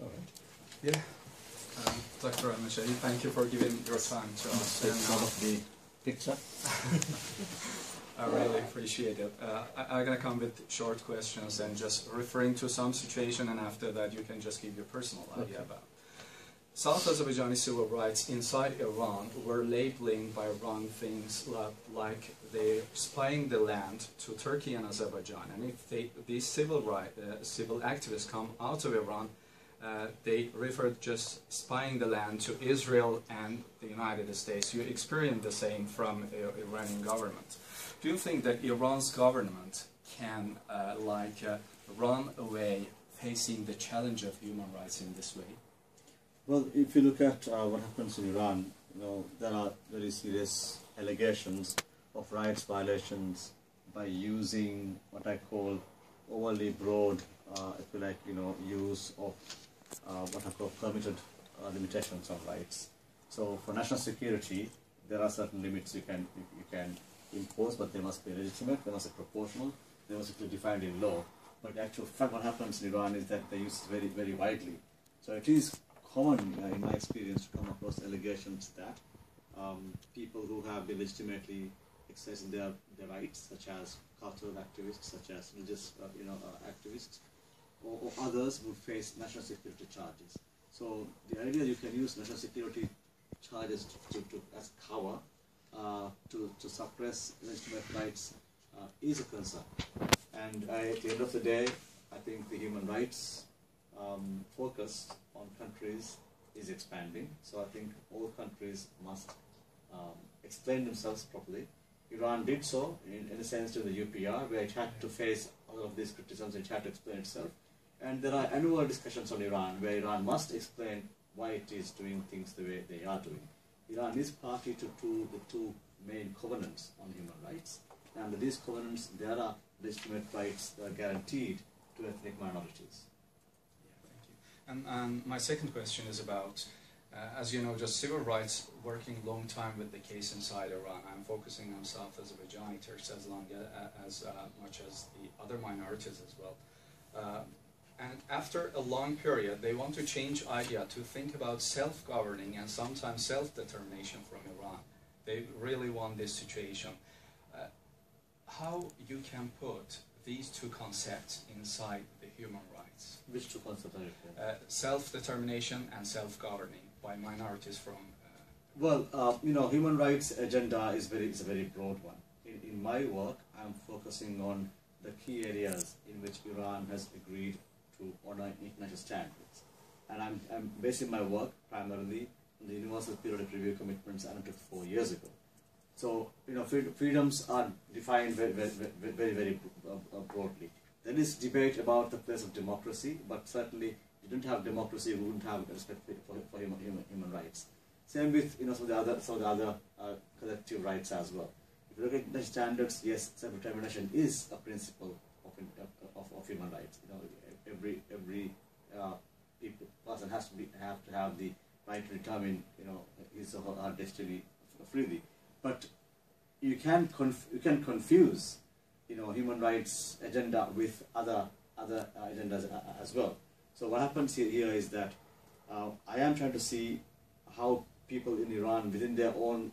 All right. Yeah. Dr. Shahid, thank you for giving your time to us. Take some of the picture. I really appreciate it. I'm going to come with short questions and just referring to some situation, and after that you can just give your personal idea about. South Azerbaijani civil rights inside Iran were labeling by wrong things like they're spying the land to Turkey and Azerbaijan. And if these civil activists come out of Iran, they refer just spying the land to Israel and the United States. You experience the same from Iranian government. Do you think that Iran's government can run away facing the challenge of human rights in this way? Well, if you look at what happens in Iran, there are very serious allegations of rights violations by using what I call overly broad, if you like, use of what I call permitted limitations on rights. So for national security, there are certain limits you can impose, but they must be legitimate, they must be proportional, they must be defined in law. But the actual fact, what happens in Iran is that they use it very, very widely. So it is common, in my experience, to come across allegations that people who have been legitimately exercising their rights, such as cultural activists, such as religious activists, or others would face national security charges. So the idea you can use national security charges as cover to suppress legitimate rights is a concern. And at the end of the day, I think the human rights focus on countries is expanding. So I think all countries must explain themselves properly. Iran did so, in a sense, to the UPR, where it had to face all of these criticisms, it had to explain itself. And there are annual discussions on Iran, where Iran must explain why it is doing things the way they are doing. Iran is party to the two main covenants on human rights. And under these covenants, there are legitimate rights that are guaranteed to ethnic minorities. And my second question is about, as you know, just civil rights working long time with the case inside Iran. I'm focusing on South Azerbaijani Turks as much as the other minorities as well. And after a long period, they want to change idea to think about self-governing and sometimes self-determination from Iran. They really want this situation. How you can put these two concepts inside the human rights? Which two concepts are you self-determination and self-governing by minorities from... Well, human rights agenda is a very broad one. In my work, I'm focusing on the key areas in which Iran has agreed to honor international standards. And I'm basing my work primarily on the Universal Periodic Review commitments I undertook 4 years ago. So, freedoms are defined very broadly. There is debate about the place of democracy, but certainly if you don't have democracy, we wouldn't have respect for human rights. Same with some of the other collective rights as well. If you look at the standards, yes, self-determination is a principle of human rights. Every person has to have the right to determine his or her destiny freely. But you can confuse human rights agenda with other agendas as well. So what happens here is that I am trying to see how people in Iran within their own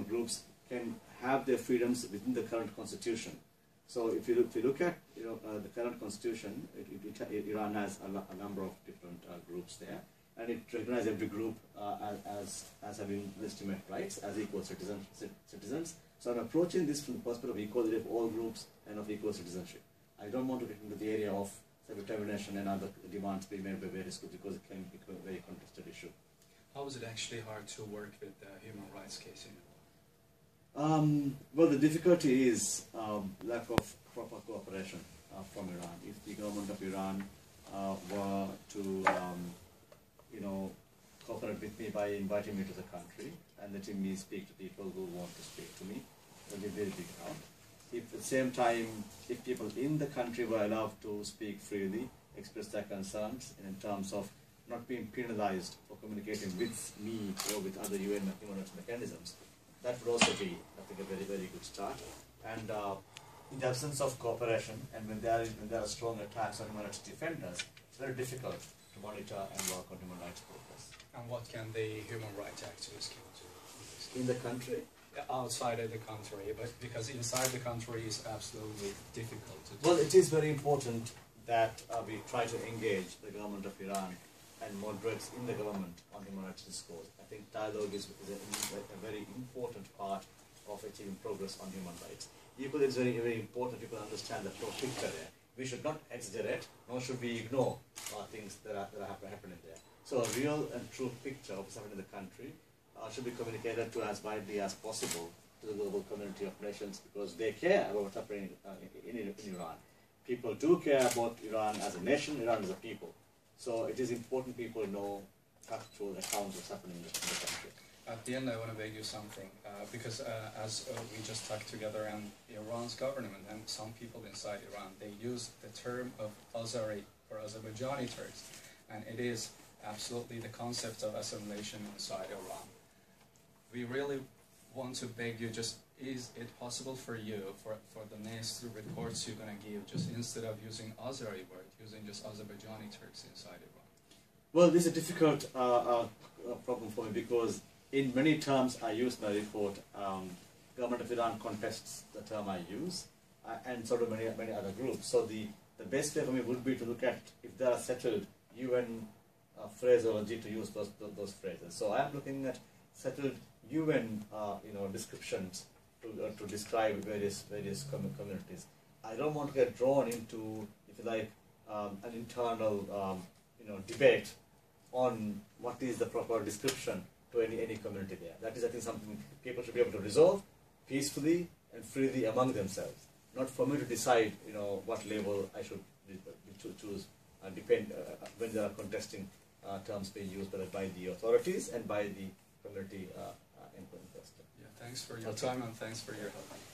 groups can have their freedoms within the current constitution. So if you look at the current constitution, Iran has a number of different groups there, and it recognizes every group as having legitimate rights as equal citizens. So I'm approaching this from the perspective of equality of all groups and of equal citizenship. I don't want to get into the area of self-determination and other demands being made by various groups because it can become a very contested issue. How is it actually hard to work with the human rights case in Iran? Well, the difficulty is lack of proper cooperation from Iran. If the government of Iran were to cooperate with me by inviting me to the country and letting me speak to people who want to speak to me, it will be a very big help. If at the same time, if people in the country were allowed to speak freely, express their concerns in terms of not being penalized for communicating with me or with other UN human rights mechanisms, that would also be, I think, a very, very good start. And in the absence of cooperation, and when there are strong attacks on human rights defenders, it's very difficult to monitor and work on human rights progress. And what can the human rights activists do? In the country? Outside of the country, but because inside the country is absolutely difficult to do. Well, it is very important that we try to engage the government of Iran and moderates in the government on human rights discourse. I think dialogue is a very important part of achieving progress on human rights. Equally, it's very, very important people understand the full picture there. We should not exaggerate, nor should we ignore things that are happening there. So a real and true picture of what's happening in the country should be communicated to as widely as possible to the global community of nations, because they care about what's happening in Iran. People do care about Iran as a nation, Iran as a people. So it is important people know factual accounts of what's happening in the country. At the end, I want to beg you something, because as we just talked together, and Iran's government and some people inside Iran, they use the term of Azeri or Azerbaijani Turks, and it is absolutely the concept of assimilation inside Iran. We really want to beg you, just is it possible for you, for the next reports you're going to give, just instead of using Azeri word, using just Azerbaijani Turks inside Iran? Well, this is a difficult problem for me, because in many terms I use my report, government of Iran contests the term I use, and sort of many other groups. So the best way for me would be to look at if there are settled UN phraseology, to use those phrases. So I am looking at settled UN descriptions to describe various communities. I don't want to get drawn into, if you like, an internal debate on what is the proper description to any community there. That is, I think, something people should be able to resolve peacefully and freely among themselves. Not for me to decide, what label I should choose, depend when there are contesting terms being used by the authorities and by the community in question. Yeah, thanks for your time and thanks for your help.